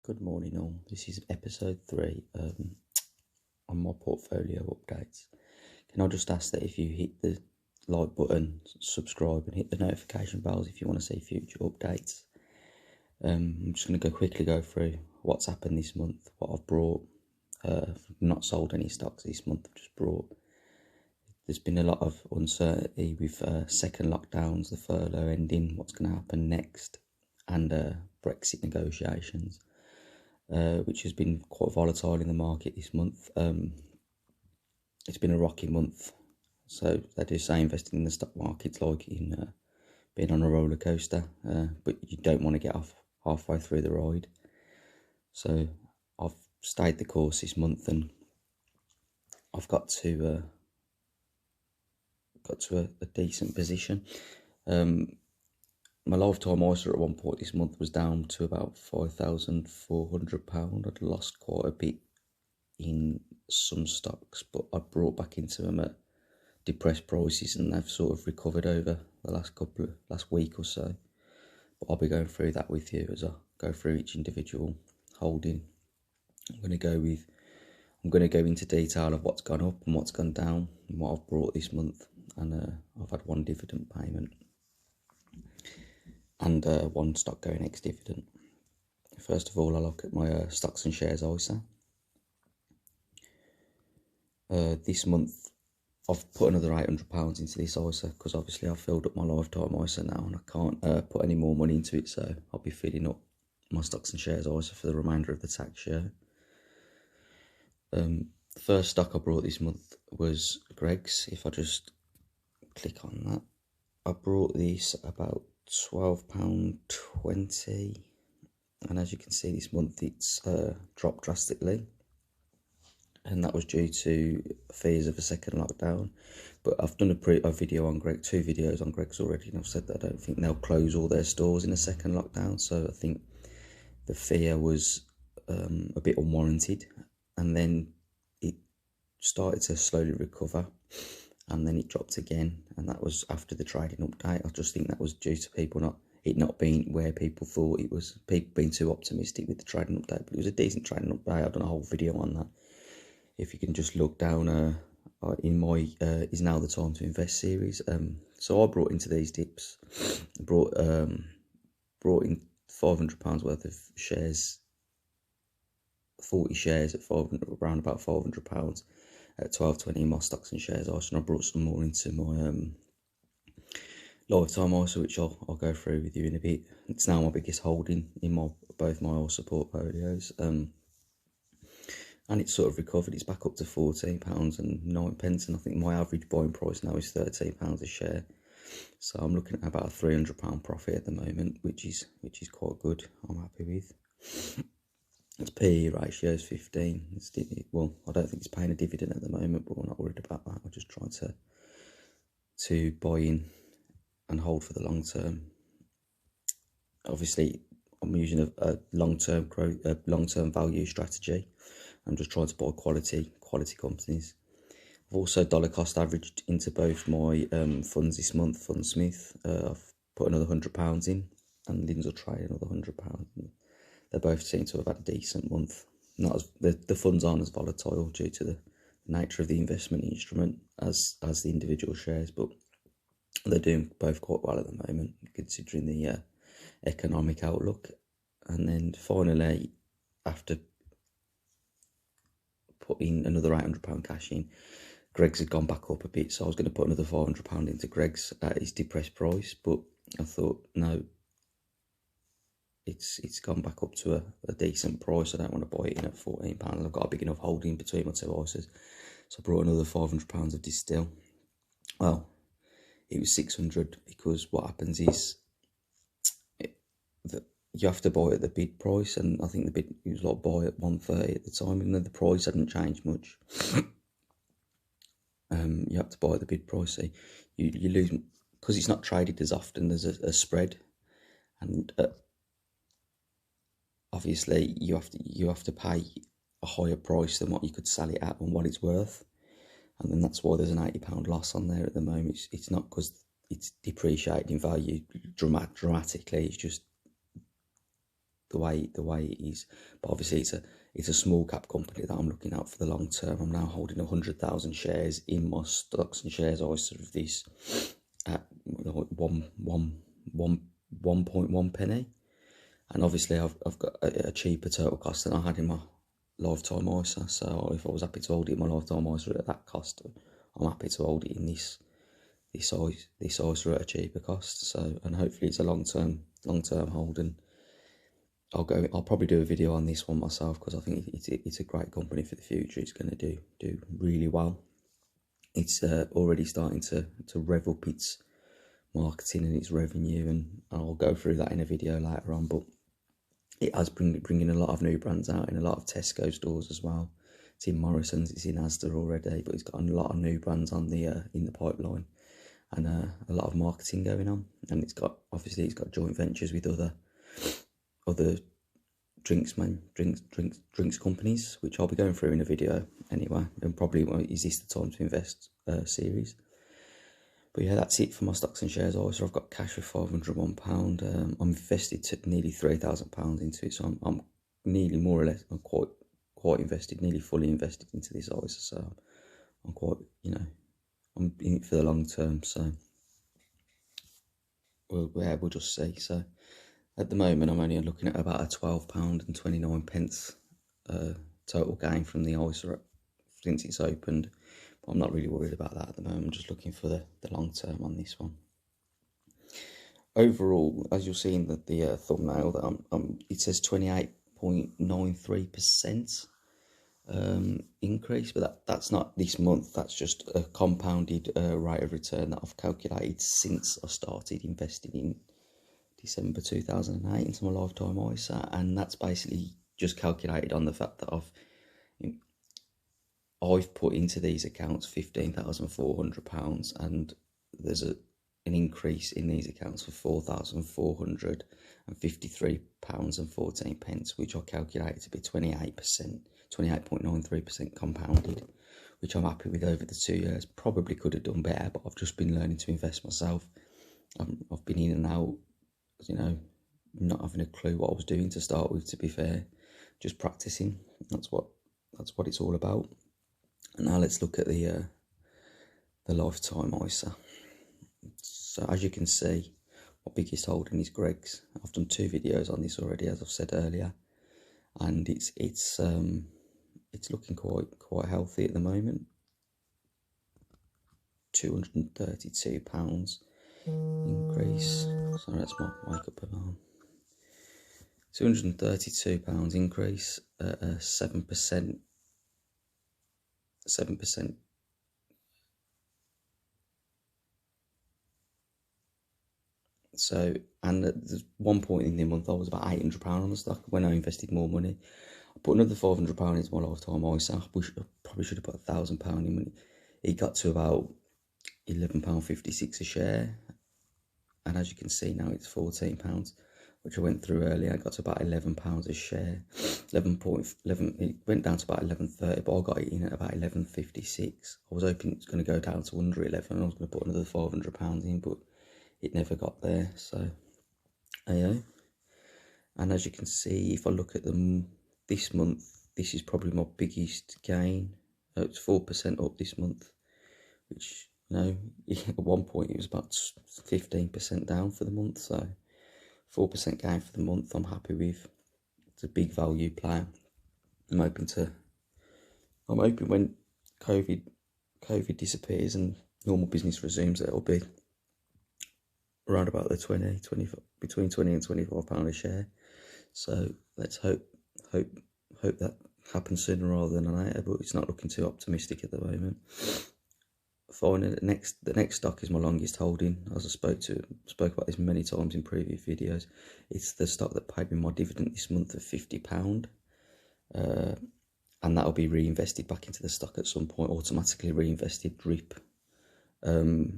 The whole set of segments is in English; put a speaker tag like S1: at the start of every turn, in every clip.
S1: Good morning all, this is episode 3 on my portfolio updates. Can I just ask that if you hit the like button, subscribe and hit the notification bells if you want to see future updates. I'm just going to quickly go through what's happened this month, what I've brought. I've not sold any stocks this month, I've just brought. There's been a lot of uncertainty with second lockdowns, the furlough ending, what's going to happen next, and Brexit negotiations. Which has been quite volatile in the market this month. It's been a rocky month, so they do say investing in the stock market's like in being on a roller coaster, but you don't want to get off halfway through the ride. So I've stayed the course this month, and I've got to a decent position. My lifetime ISA at one point this month was down to about £5,400. I'd lost quite a bit in some stocks, but I brought back into them at depressed prices, and they've sort of recovered over the last week or so. But I'll be going through that with you as I go through each individual holding. I'm going to go into detail of what's gone up and what's gone down and what I've brought this month. And I've had one dividend payment and one stock going ex dividend. First of all, I'll look at my stocks and shares ISA. This month I've put another £800 into this ISA because obviously I've filled up my lifetime ISA now and I can't put any more money into it, so I'll be filling up my stocks and shares ISA for the remainder of the tax year. The first stock I brought this month was Greggs. If I just click on that, I brought this about £12.20, and as you can see this month it's dropped drastically, and that was due to fears of a second lockdown. But I've done a video on Greggs, 2 videos on Greggs already, and I've said that I don't think they'll close all their stores in a second lockdown, so I think the fear was a bit unwarranted. And then it started to slowly recover, and then it dropped again, and that was after the trading update. I just think that was due to people not being where people thought it was, people being too optimistic with the trading update. But it was a decent trading update. I've done a whole video on that. If you can just look down in my Is Now the Time to Invest series. So I brought into these dips, brought in £500 worth of shares, 40 shares at around about £500 at £12.20 in my stocks and shares ISA, and I brought some more into my lifetime ISA, which I'll go through with you in a bit. It's now my biggest holding in both my ISA portfolios, and it's sort of recovered. It's back up to £14.09, and I think my average buying price now is £13 a share. So I'm looking at about a £300 profit at the moment, which is quite good. I'm happy with. Its PE ratio is 15. Well, I don't think it's paying a dividend at the moment, but we're not worried about that. We're just trying to buy in and hold for the long term. Obviously, I'm using a long-term value strategy. I'm just trying to buy quality companies. I've also dollar cost averaged into both my funds this month. Fundsmith, I've put another £100 in, and Lindsay Trade another £100. They both seem to have had a decent month. The funds aren't as volatile due to the nature of the investment instrument as the individual shares, but they're doing both quite well at the moment considering the economic outlook. And then finally, after putting another £800 cash in, Greggs had gone back up a bit, so I was going to put another £500 into Greggs at its depressed price, but I thought no, it's gone back up to a decent price. I don't want to buy it in at £14. I've got a big enough holding between my 2 ISAs, so I brought another £500 of Distill. Well, it was 600 because what happens is that you have to buy at the bid price, and I think the bid, it was like buy at 130 at the time, even though the price hadn't changed much. You have to buy at the bid price, so you lose because it's not traded as often. There's a spread, and obviously you have to pay a higher price than what you could sell it at and what it's worth, and then that's why there's an £80 loss on there at the moment. It's not because it's depreciated in value dramatically. It's just the way it is. But obviously it's a small cap company that I'm looking at for the long term. I'm now holding 100,000 shares in my stocks and shares ISA of this at 1.1 penny, and obviously I've got a cheaper total cost than I had in my lifetime ISA. So if I was happy to hold it in my lifetime ISA at that cost, I'm happy to hold it in this ISA at a cheaper cost. So, and hopefully it's a long term hold, and I'll probably do a video on this one myself, because I think it's a great company for the future. It's going to do really well. It's already starting to rev up its marketing and its revenue, and I'll go through that in a video later on. But it has bringing a lot of new brands out in a lot of Tesco stores as well. It's in Morrison's, it's in Asda already, but it's got a lot of new brands on the in the pipeline, and a lot of marketing going on. And it's got joint ventures with other drinks companies, which I'll be going through in a video anyway, and probably is this the time to invest series. But yeah, that's it for my stocks and shares ISA. I've got cash of £501. I'm invested to nearly £3,000 into it, so I'm nearly more or less, I'm quite invested, nearly fully invested into this ISA. So I'm quite, I'm in it for the long term. So we'll just see. So at the moment, I'm only looking at about a £12.29 total gain from the ISA since it's opened. But I'm not really worried about that at the moment. I'm just looking for the long term on this one. Overall, as you'll see in the thumbnail, that it says 28.93% increase, but that's not this month. That's just a compounded rate of return that I've calculated since I started investing in December 2008 into my lifetime ISA, and that's basically just calculated on the fact that I've put into these accounts £15,400, and there's an increase in these accounts for £4,453.14, which I calculated to be 28.93% compounded, which I'm happy with over the 2 years. Probably could have done better, but I've just been learning to invest myself. I've been in and out, not having a clue what I was doing to start with, to be fair, just practicing. That's what it's all about. And now let's look at the lifetime ISA. So as you can see, my biggest holding is Greg's. I've done 2 videos on this already, as I've said earlier, and it's looking quite healthy at the moment. £232 increase. Sorry, that's my wake-up alarm. £232 increase, 7%. So, and at one point in the month, I was about £800 on the stock when I invested more money. I put another £400 into my lifetime ISA. I probably should have put £1,000 in money. It got to about £11.56 a share, and as you can see now, it's £14, which I went through earlier. I got to about £11 a share. 11.11. It went down to about 11.30, but I got it in at about 11.56. I was hoping it was going to go down to under 11. I was going to put another £400 in, but it never got there. So, yeah. And as you can see, if I look at them this month, this is probably my biggest gain. It's 4% up this month, which, at one point it was about 15% down for the month. So 4% gain for the month, I'm happy with. It's a big value player. I'm hoping when COVID disappears and normal business resumes, it'll be around about the between 20 and £25 a share. So let's hope that happens sooner rather than later, but it's not looking too optimistic at the moment. Finally, the next stock is my longest holding. As I spoke about this many times in previous videos. It's the stock that paid me my dividend this month of £50, and that'll be reinvested back into the stock at some point, automatically reinvested, DRIP,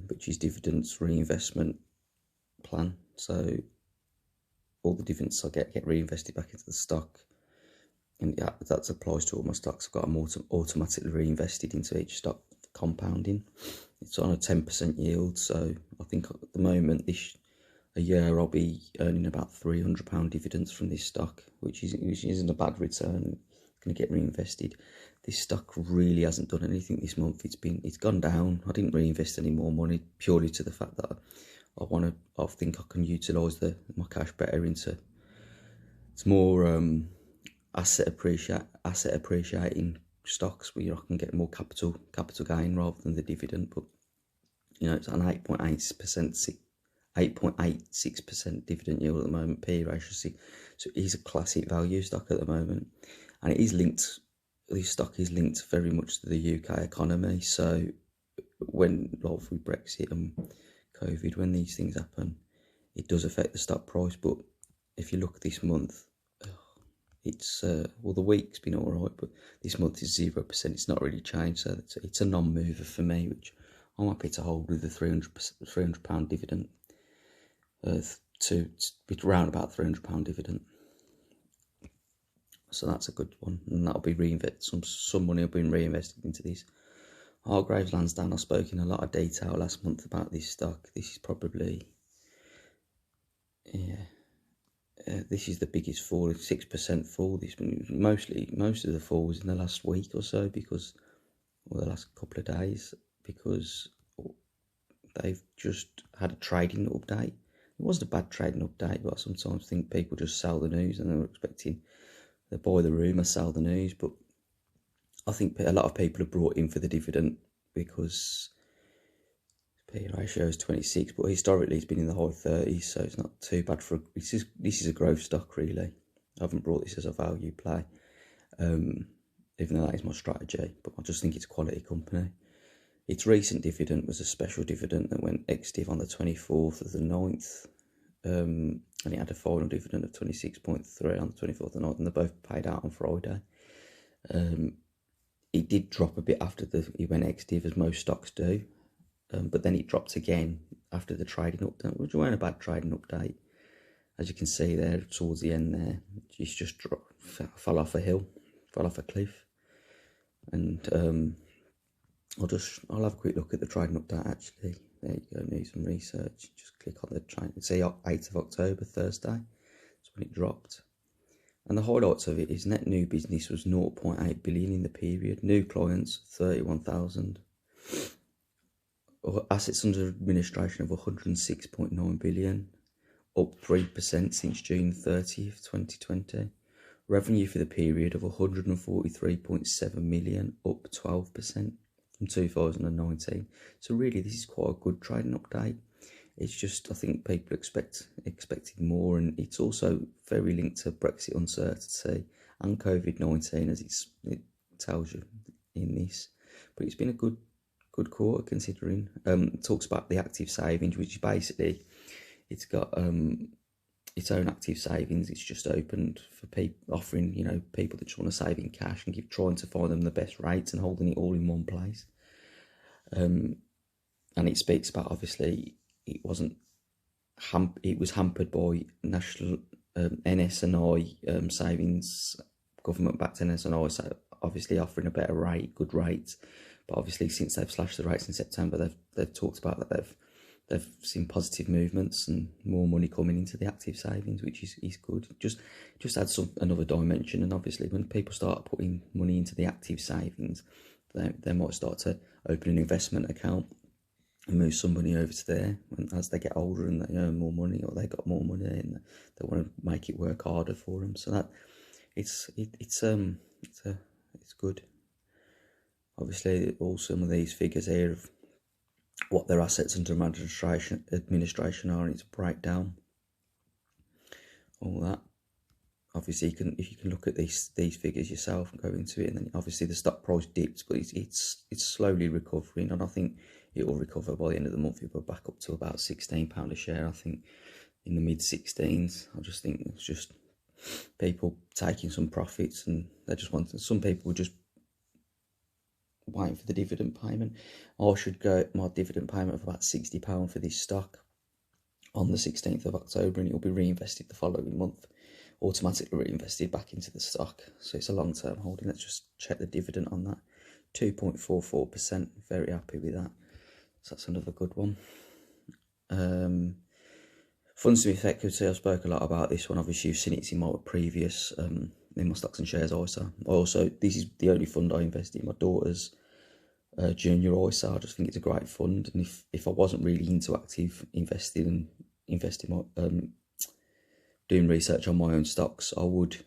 S1: which is dividends reinvestment plan. So all the dividends I get reinvested back into the stock, and yeah, that applies to all my stocks. I've got them automatically reinvested into each stock, compounding. It's on a 10% yield, so I think at the moment a year I'll be earning about £300 dividends from this stock, which isn't a bad return. It's going to get reinvested. This stock really hasn't done anything this month. It's gone down. I didn't reinvest any more money purely to the fact that I think I can utilise my cash better into more asset appreciating stocks where I can get more capital gain rather than the dividend. But it's an 8.86% dividend yield at the moment, PE ratio. So it is a classic value stock at the moment, and it is linked. This stock is linked very much to the UK economy. So when, like with Brexit and COVID, when these things happen, it does affect the stock price. But if you look this month, it's well, the week's been all right, but this month is 0%. It's not really changed, so it's a non-mover for me, which I'm happy to hold with the £300 dividend. To be around about £300 dividend. So that's a good one, and that'll be reinvested. Some money will be reinvested into this. Hargreaves Lansdown, I spoke in a lot of detail last month about this stock. This is probably, this is the biggest fall, 6% fall. Most of the fall was in the last week or so, or the last couple of days, because they've just had a trading update. It wasn't a bad trading update, but I sometimes think people just sell the news and they buy the rumour, sell the news. But I think a lot of people are brought in for the dividend because PE ratio is 26, but historically it's been in the high 30s, so it's not too bad this is a growth stock really. I haven't brought this as a value play, even though that is my strategy, but I just think it's a quality company. Its recent dividend was a special dividend that went ex-div on the 24th of the 9th, and it had a final dividend of 26.3 on the 24th of the 9th, and they both paid out on Friday. It did drop a bit after it went ex-div, as most stocks do, but then it dropped again after the trading update, which wasn't a bad trading update. As you can see there, towards the end there, it's just fell off a cliff, and I'll have a quick look at the trading update actually. There you go, news and research. Just click on the trade. It's 8th of October, Thursday. That's when it dropped. And the highlights of it is net new business was 0.8 billion in the period. New clients, 31,000. Assets under administration of 106.9 billion, up 3% since June 30th, 2020. Revenue for the period of 143.7 million, up 12%. From 2019. So really this is quite a good trading update. It's just, I think people expected more, and it's also very linked to Brexit uncertainty and COVID-19, as it tells you in this. But it's been a good quarter considering. It talks about the active savings, which is basically, it's got its own active savings. It's just opened for people, offering people that just want to save in cash and trying to find them the best rates and holding it all in one place. And it speaks about, obviously it was hampered by national NS&I savings, government-backed NS&I, so obviously offering a better rate, good rate. But obviously since they've slashed the rates in September, they've talked about that they've seen positive movements and more money coming into the active savings, which is good. Just adds another dimension. And obviously when people start putting money into the active savings, they might start to open an investment account and move some money over to there. And as they get older and they earn more money, or they got more money, and they want to make it work harder for them. So that it's good. Obviously, all some of these figures here of what their assets under administration are, and it's a breakdown. All that. Obviously, if you can look at these figures yourself and go into it, and then obviously the stock price dipped, but it's slowly recovering, and I think it will recover by the end of the month. It'll go back up to about £16 a share. I think in the mid-16s. I just think it's just people taking some profits, and some people just waiting for the dividend payment. I should go my dividend payment of about £60 for this stock on the 16th of October, and it will be reinvested the following month, automatically reinvested back into the stock. So it's a long-term holding. Let's just check the dividend on that. 2.44%. Very happy with that. So that's another good one. Funds to effectively, I've spoke a lot about this one. Obviously, you've seen it in my previous, in my stocks and shares ISA. This is the only fund I invest in. My daughter's junior ISA. I just think it's a great fund. And if I wasn't really into active investing and doing research on my own stocks, I would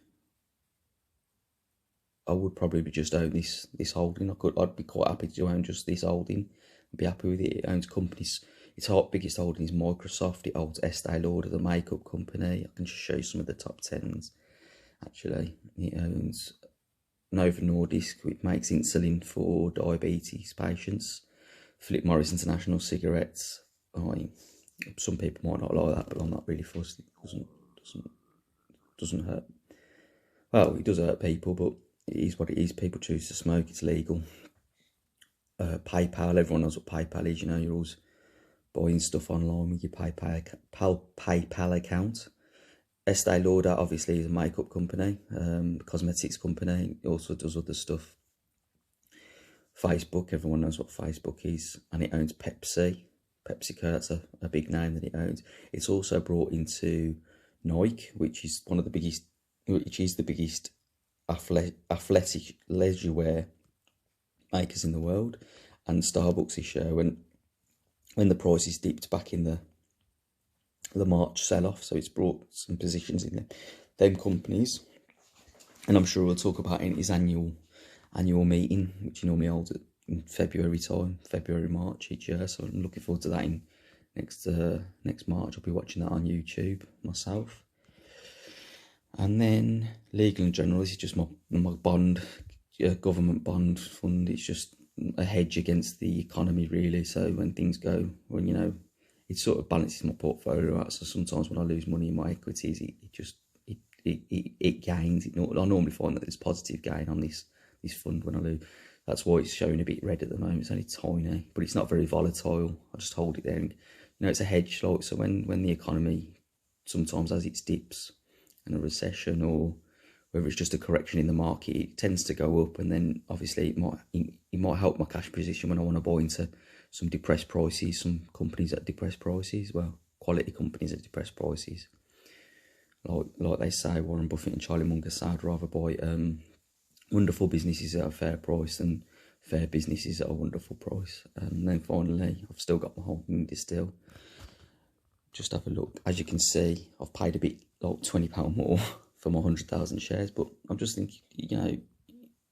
S1: probably just own this holding. I'd be quite happy to own just this holding. I'd be happy with it. It owns companies. Its biggest holding is Microsoft. It holds Estee Lauder, the makeup company. I can just show you some of the top 10s. Actually, it owns Novo Nordisk, which makes insulin for diabetes patients. Philip Morris International Cigarettes. Some people might not like that, but I'm not really fussed. It doesn't hurt. Well, it does hurt people, but it is what it is. People choose to smoke. It's legal. PayPal. Everyone knows what PayPal is. You know, you're always buying stuff online with your PayPal account. Estee Lauder obviously is a makeup company, cosmetics company. It also does other stuff. Facebook, everyone knows what Facebook is, and it owns Pepsi. PepsiCo, that's a big name that it owns. It's also brought into Nike, which is the biggest athletic leisure wear makers in the world, and Starbucks this year when the prices dipped back in the March sell-off, so it's brought some positions in them companies, and I'm sure we'll talk about it in his annual meeting, which he normally holds in February, March each year. So I'm looking forward to that in next March. I'll be watching that on YouTube myself. And then Legal and General, this is just my bond, government bond fund. It's just a hedge against the economy, really. So when things go, it sort of balances my portfolio out. So sometimes when I lose money in my equities, it gains. I normally find that there's positive gain on this fund when I lose. That's why it's showing a bit red at the moment. It's only tiny, but it's not very volatile. I just hold it there. And, it's a hedge. So when the economy sometimes has its dips and a recession, or whether it's just a correction in the market, it tends to go up, and then obviously it might help my cash position when I want to buy into some depressed prices, some companies at depressed prices, quality companies at depressed prices. Like they say, Warren Buffett and Charlie Munger say, I'd rather buy wonderful businesses at a fair price than fair businesses at a wonderful price. And then finally, I've still got my holding in Distill. Just have a look. As you can see, I've paid a bit, like £20 more for my 100,000 shares, but I'm just thinking,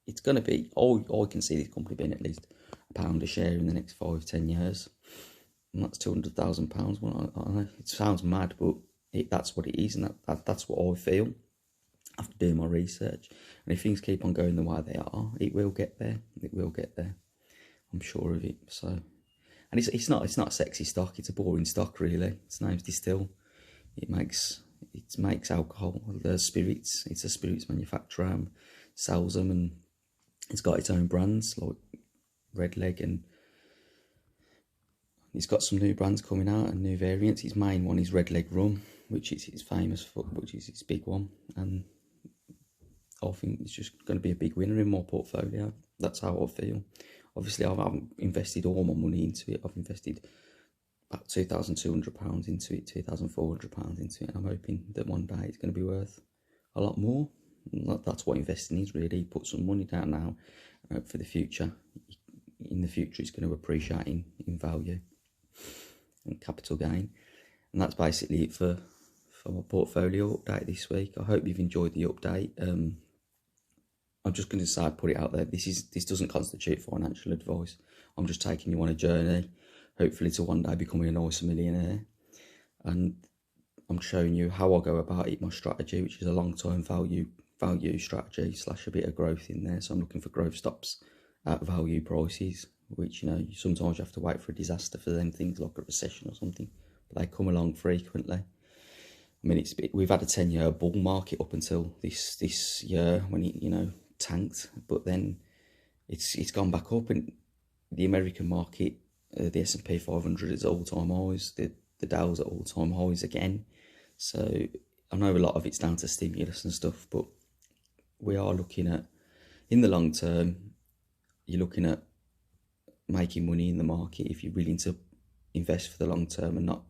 S1: it's going to be, I can see this company being at least £1 a share in the next 5-10 years, and that's £200,000. Well, I know it sounds mad, but that's what it is, and that's what I feel after doing my research. And if things keep on going the way they are, it will get there. It will get there. I'm sure of it. So, and it's not a sexy stock. It's a boring stock, really. Its name's Distill. It makes alcohol, the spirits. It's a spirits manufacturer, sells them, and it's got its own brands like Red Leg, and it's got some new brands coming out and new variants. Its main one is Red Leg Rum, which is its famous for, which is its big one, and I think it's just going to be a big winner in my portfolio. That's how I feel. Obviously, I haven't invested all my money into it. I've invested about £2,200 into it, £2,400 into it, and I'm hoping that one day it's going to be worth a lot more. And that's what investing is, really. Put some money down now, and hope for the future. In the future, it's going to appreciate in value and capital gain. And that's basically it for my portfolio update this week. I hope you've enjoyed the update. I'm just going to say, put it out there, this doesn't constitute financial advice. I'm just taking you on a journey, hopefully to one day becoming an ISA millionaire. And I'm showing you how I go about it, my strategy, which is a long-term value strategy / a bit of growth in there. So I'm looking for growth stops at value prices, which, sometimes you have to wait for a disaster for them, things like a recession or something, but they come along frequently. I mean, we've had a 10-year bull market up until this year when it, tanked, but then it's gone back up, and the American market, the S&P 500 is all-time highs, the Dow's at all-time highs again. So I know a lot of it's down to stimulus and stuff, but we are looking at, in the long term, you're looking at making money in the market if you're willing to invest for the long term and not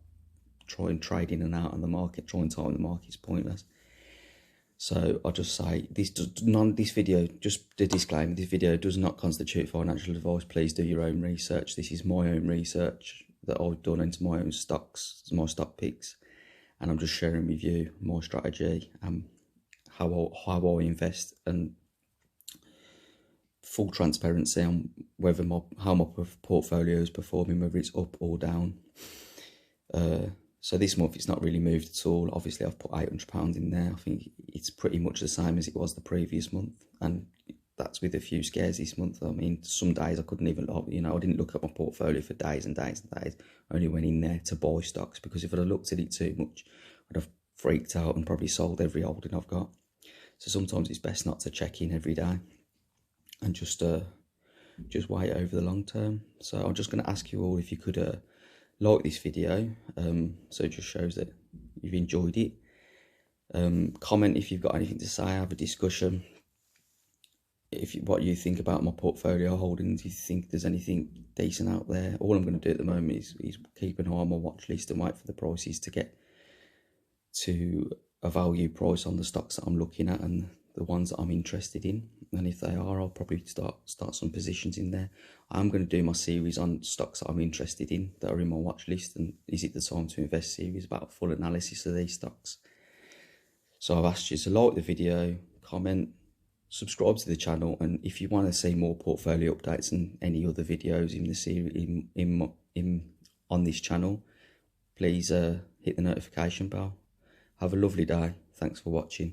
S1: try and trade in and out on the market, try and time the market is pointless. So I'll just say, this video, just a disclaimer, this video does not constitute financial advice. Please do your own research. This is my own research that I've done into my own stocks, my stock picks, and I'm just sharing with you my strategy and how I invest, and full transparency on whether how my portfolio is performing, whether it's up or down. So this month it's not really moved at all. Obviously I've put £800 in there. I think it's pretty much the same as it was the previous month, and that's with a few scares this month. I mean, some days I couldn't even, you know, I didn't look at my portfolio for days and days and days. I only went in there to buy stocks, because if I'd have looked at it too much, I'd have freaked out and probably sold every holding I've got. So sometimes it's best not to check in every day and just wait over the long term. So I'm just going to ask you all if you could like this video, so it just shows that you've enjoyed it. Comment if you've got anything to say, have a discussion. What you think about my portfolio holdings, if you think there's anything decent out there. All I'm going to do at the moment is keep an eye on my watch list and wait for the prices to get to a value price on the stocks that I'm looking at and the ones that I'm interested in. And if they are, I'll probably start some positions in there. I'm going to do my series on stocks that I'm interested in that are in my watch list, and Is It the Time to Invest series, about a full analysis of these stocks. So I've asked you to like the video, comment, subscribe to the channel, and if you want to see more portfolio updates and any other videos in the series on this channel, please hit the notification bell. Have a lovely day. Thanks for watching.